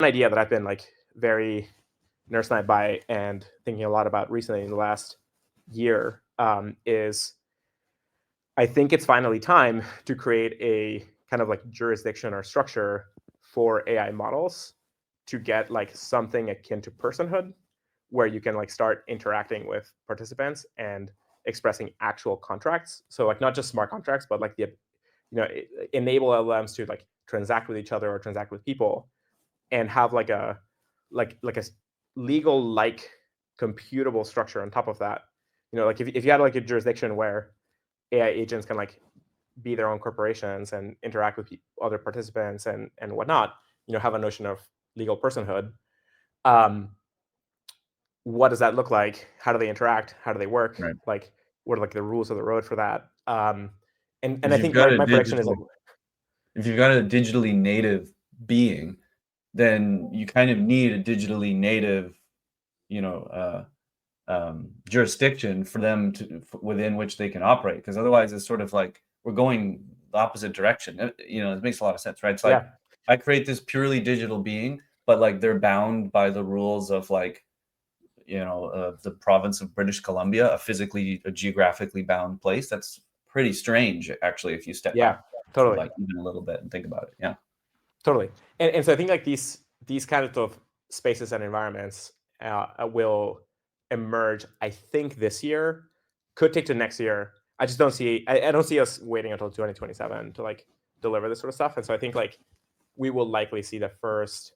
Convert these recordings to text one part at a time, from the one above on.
idea that I've been like very nurse-night by and thinking a lot about recently in the last year is I think it's finally time to create a kind of like jurisdiction or structure for AI models to get like something akin to personhood, where you can like start interacting with participants and expressing actual contracts. So like not just smart contracts, but like the enable LLMs to like transact with each other or transact with people, and have like a legal like computable structure on top of that. Like if you had like a jurisdiction where AI agents can like be their own corporations and interact with other participants and whatnot, have a notion of legal personhood. What does that look like? How do they interact? How do they work? Right. Like, what are like the rules of the road for that? And If I you've think got my a prediction is like, digital, if you've got a digitally native being, then you kind of need a digitally native, jurisdiction for them within which they can operate. Because otherwise, it's sort of like we're going the opposite direction. It makes a lot of sense, right? It's like yeah, I create this purely digital being, but like they're bound by the rules of like the province of British Columbia, a geographically bound place. That's pretty strange, actually, if you step yeah, back for totally. like even a little bit and think about it. Yeah. Totally. And so I think like these kinds of spaces and environments will emerge, I think this year, could take to next year. I just don't see I don't see us waiting until 2027 to like deliver this sort of stuff. And so I think like we will likely see the first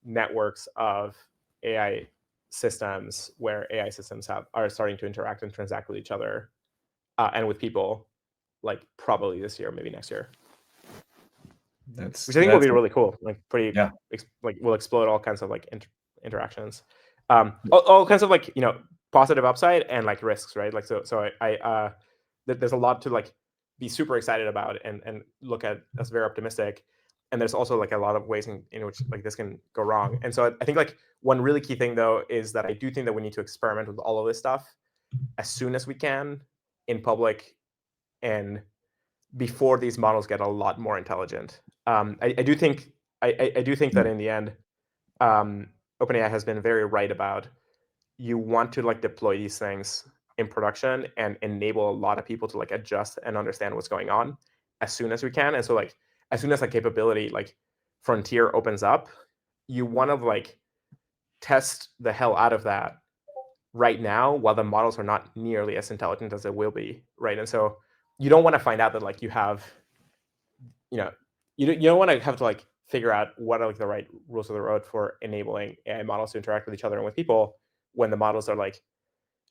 networks of AI systems where AI systems are starting to interact and transact with each other and with people, like probably this year, maybe next year, That's which I think will that's be really cool. Like pretty, yeah. like will explode all kinds of like interactions, all kinds of like positive upside and like risks, right? Like there's a lot to like be super excited about and look at as very optimistic. And there's also like a lot of ways in which like this can go wrong. And so I think like one really key thing though is that I do think that we need to experiment with all of this stuff as soon as we can in public and before these models get a lot more intelligent. I do think I do think that in the end, OpenAI has been very right about you want to like deploy these things in production and enable a lot of people to like adjust and understand what's going on as soon as we can. And so like as soon as that capability like frontier opens up, you want to like test the hell out of that right now while the models are not nearly as intelligent as they will be, right? And so you don't want to find out that like you have you know, you don't want to have to like figure out what are like the right rules of the road for enabling AI models to interact with each other and with people when the models are like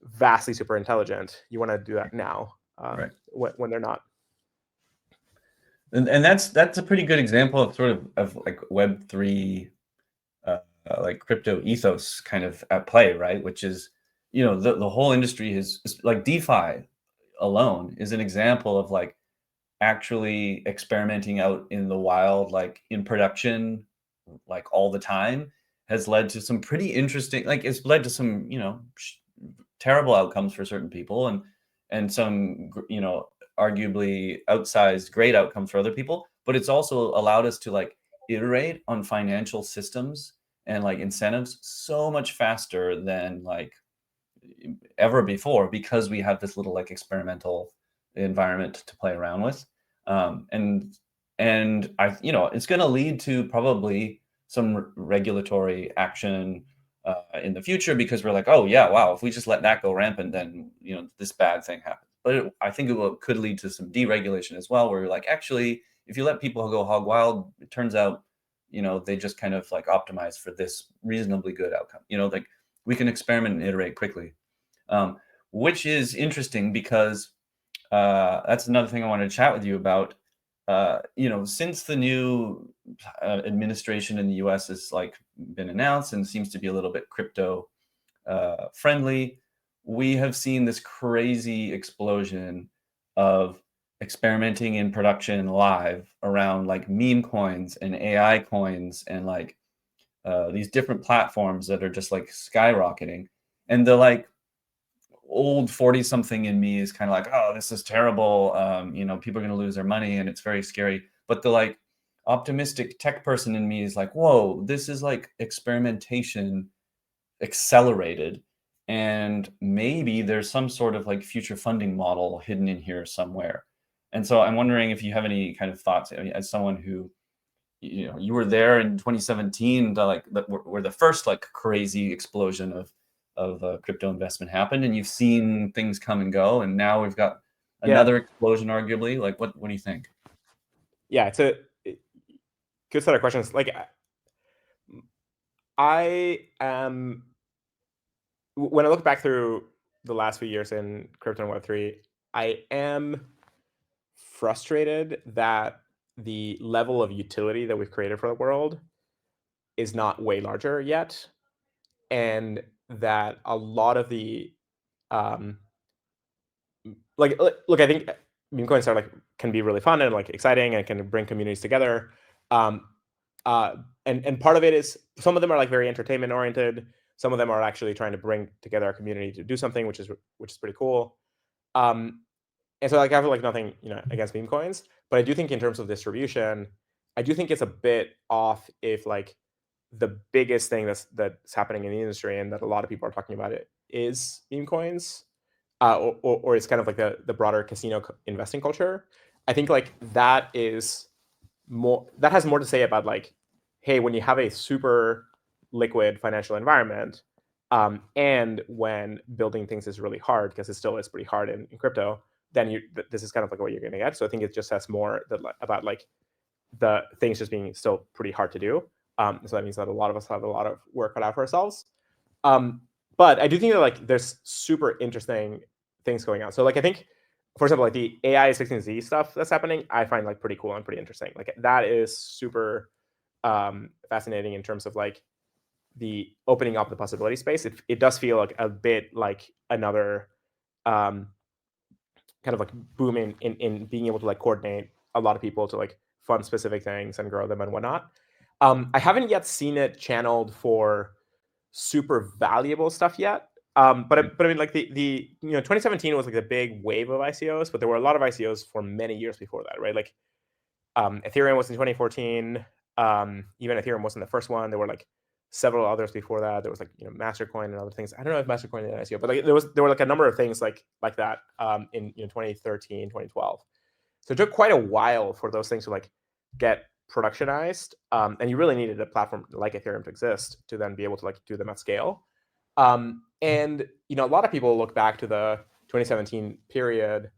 vastly super intelligent. You want to do that now Right. when they're not. And that's a pretty good example of sort of like Web3, like crypto ethos kind of at play, right? Which is, the whole industry is like DeFi alone is an example of like actually experimenting out in the wild, like in production, like all the time, has led to some pretty interesting, like it's led to some, terrible outcomes for certain people and some, arguably outsized great outcomes for other people. But it's also allowed us to like iterate on financial systems and like incentives so much faster than like ever before because we have this little like experimental environment to play around with. And I, it's going to lead to probably some regulatory action in the future because we're like, oh yeah, wow, if we just let that go rampant, then this bad thing happens. But I think could lead to some deregulation as well, where you're like, actually, if you let people go hog wild, it turns out, they just kind of like optimize for this reasonably good outcome. Like we can experiment and iterate quickly, which is interesting because that's another thing I wanted to chat with you about. Since the new administration in the U.S. has like been announced and seems to be a little bit crypto friendly, we have seen this crazy explosion of experimenting in production live around like meme coins and AI coins and like these different platforms that are just like skyrocketing. And the like old 40 something in me is kind of like, oh, this is terrible. People are going to lose their money and it's very scary. But the like optimistic tech person in me is like, whoa, this is like experimentation accelerated. And maybe there's some sort of like future funding model hidden in here somewhere. And so I'm wondering if you have any kind of thoughts, I mean, as someone who, you were there in 2017, where the first like crazy explosion of crypto investment happened, and you've seen things come and go, and now we've got another explosion, arguably. Like, what do you think? Yeah, it's a good set of questions. Like, I am, when I look back through the last few years in crypto and Web3, I am frustrated that the level of utility that we've created for the world is not way larger yet, and that a lot of the look, I think meme coins are like can be really fun and like exciting and can bring communities together. Um, and part of it is some of them are like very entertainment oriented. Some of them are actually trying to bring together our community to do something, which is pretty cool. And so like I have like nothing against meme coins, but I do think in terms of distribution, I do think it's a bit off if like the biggest thing that's happening in the industry and that a lot of people are talking about it is meme coins, or it's kind of like the broader casino investing culture. I think like that has more to say about like, hey, when you have a super liquid financial environment, and when building things is really hard, because it still is pretty hard in crypto, then this is kind of like what you're going to get. So I think it just has more about like the things just being still pretty hard to do. So that means that a lot of us have a lot of work cut out for ourselves. But I do think that like there's super interesting things going on. So like I think, for example, like the AI 16Z stuff that's happening, I find like pretty cool and pretty interesting. Like that is super fascinating in terms of like the opening up the possibility space. It does feel like a bit like another kind of like boom in being able to like coordinate a lot of people to like fund specific things and grow them and whatnot. I haven't yet seen it channeled for super valuable stuff yet. But I mean, like the 2017 was like the big wave of ICOs, but there were a lot of ICOs for many years before that, right? Like Ethereum was in 2014. Even Ethereum wasn't the first one. There were like several others before that. There was like Mastercoin and other things. I don't know if Mastercoin did an ICO, but like there were like a number of things like that in 2013, 2012. So it took quite a while for those things to like get productionized, and you really needed a platform like Ethereum to exist to then be able to like do them at scale. And a lot of people look back to the 2017 period,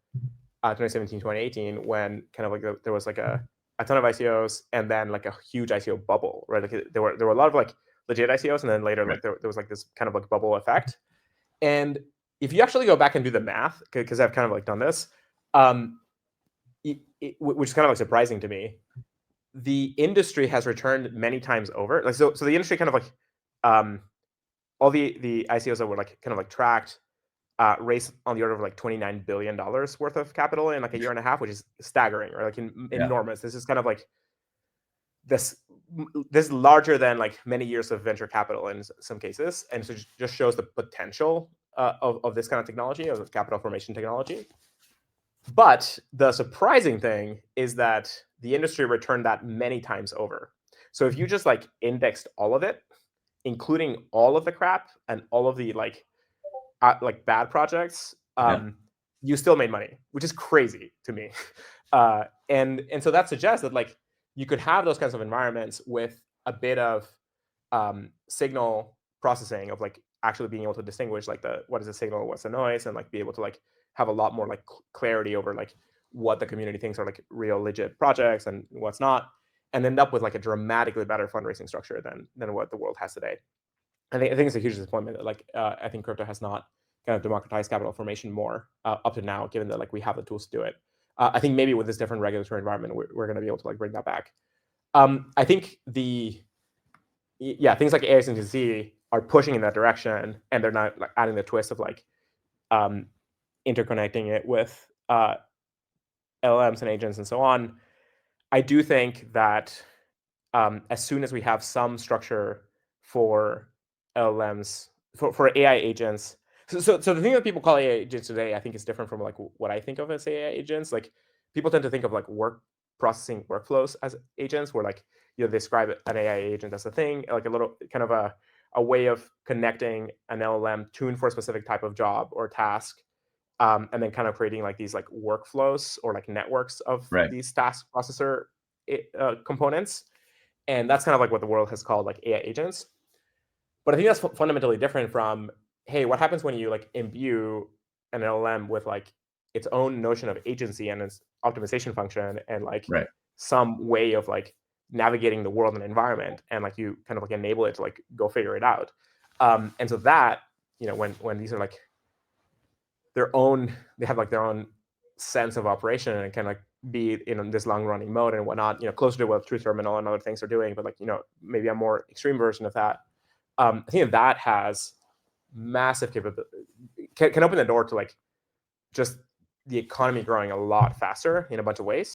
2017 2018, when kind of like there was like a ton of ICOs and then like a huge ICO bubble, right? Like there were a lot of like legit ICOs, and then later like there was like this kind of like bubble effect. And if you actually go back and do the math, because I've kind of like done this, which is kind of like surprising to me, the industry has returned many times over. Like so the industry kind of like all the ICOs that were like kind of like tracked raised on the order of like $29 billion worth of capital in like a year and a half, which is staggering, or like enormous. This is kind of like this is larger than like many years of venture capital in some cases, and so it just shows the potential of this kind of technology, of capital formation technology. But the surprising thing is that the industry returned that many times over. So if you just like indexed all of it, including all of the crap and all of the like bad projects, you still made money, which is crazy to me. And so that suggests that like you could have those kinds of environments with a bit of signal processing, of like actually being able to distinguish like what is the signal, what's the noise, and like be able to like have a lot more like clarity over like what the community thinks are like real legit projects and what's not, and end up with like a dramatically better fundraising structure than what the world has today. I think it's a huge disappointment that like I think crypto has not kind of democratized capital formation more up to now, given that like we have the tools to do it. I think maybe with this different regulatory environment, we're going to be able to like bring that back. I think things like AISNTC are pushing in that direction, and they're not like adding the twist of like interconnecting it with LLMs and agents and so on. I do think that as soon as we have some structure for LLMs, for AI agents, so the thing that people call AI agents today, I think is different from like what I think of as AI agents. Like people tend to think of like work processing workflows as agents, where like you know, describe an AI agent as a thing, like a little kind of a way of connecting an LLM tuned for a specific type of job or task, and then kind of creating like these like workflows or like networks of Right. these task processor components. And that's kind of like what the world has called like AI agents. But I think that's fundamentally different from, hey, what happens when you like imbue an LLM with like its own notion of agency and its optimization function and like Right. some way of like navigating the world and environment, and like you kind of like enable it to like go figure it out. And so that, you know, when these are like their own, they have like their own sense of operation and can like be in this long running mode and whatnot, you know, closer to what Truth Terminal and other things are doing, but like, you know, maybe a more extreme version of that. I think that has massive capability, can open the door to like just the economy growing a lot faster in a bunch of ways.